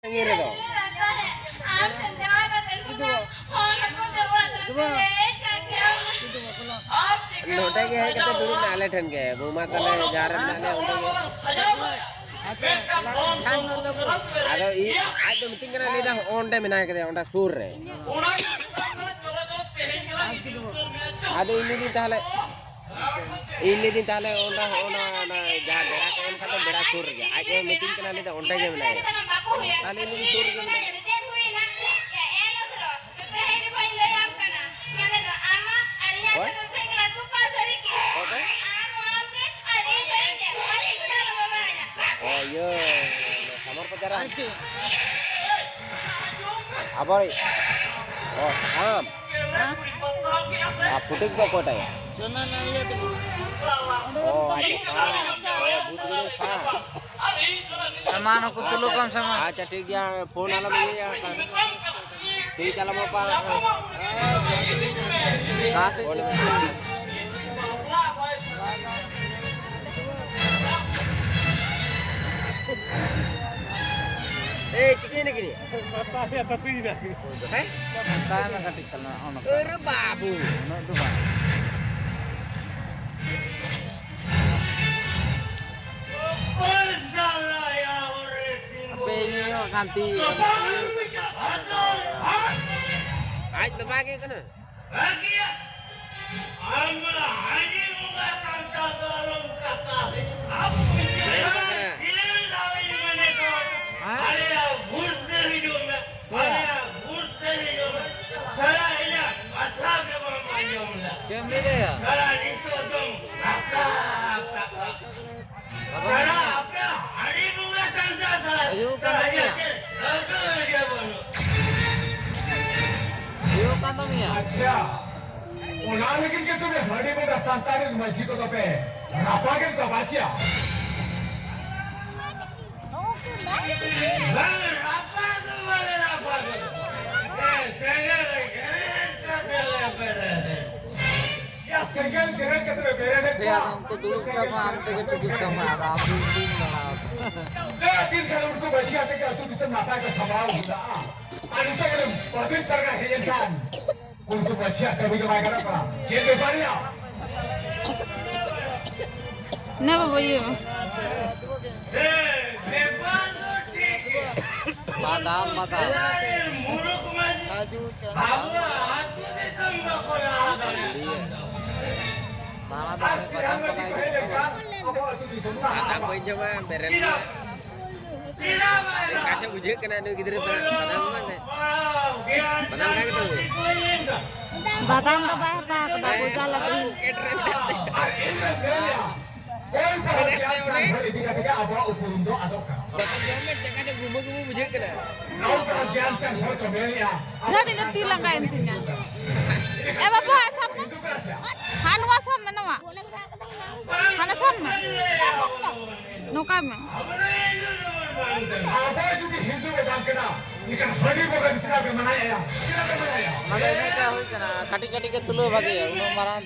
Ngiri to. Note ke hai kata dulu nale than ke buma tale jaran nale unde ke ado I ado meeting kana leda onde menai ke onda sur re ado ini din tale onda ona na ja bera ke em kata bera sur ge ado meeting kana leda onde ge menai tale ini sur ge oh iya kamar pacaran apa oh am putik ko kota ya Jona na iya tu. oh butuh Samaan aku tulu kam sama. अच्छा ठीक है phone आला मुझे यार ठीक है लम्बा पा कहाँ से चिकन है कि नहीं Sana katik kana ono. अरे बाबू No tu ba. Ape ini ganti. आज दबा के कना Jam dia ya. Ayo kan ya. Ayo kan tu ya. अच्छा उन्होंने कि तुम्हें हड़ी में संतान मस्जिद को तो पे रापा के तो बाचिया या सिंगल जगह के तुम्हें बेरे दे Dia aku dulu sama ampe ke cukup sama ada aku pun malah. दिन के उनको बचिया थे कि तू किसे नापा का सवाल होता आणि तो एकदम बहुत तरह का है इंसान उनको बचिया कभी कभार करा पड़ा जेल में पड़िया ना बाबा ये Badam badam. Kaju chana. Mana dah badam pakai. kata koin coba beren kaca bujek kena ada gitu padang mana padang kayak gitu बादाम का बाता का बाबू जाला ketren कोई तरह के इंसान भले दिखा थे अब उपरुंदो अदोका jangan jangan ada gumu bujek kena नौ का ज्ञान से हो तो मेरिया Nadi na tilang ka intinya. Eh babu asam na. Hindu का से Hanu asam na nawa. Hana sam na. No kami. अब जो हिंदू में बात करना लेकिन हड़ी को किसी का भी मनाया किसी का भी मनाया Mana ini kah hui kana kati kati ke tulu bagi ya. Uno maran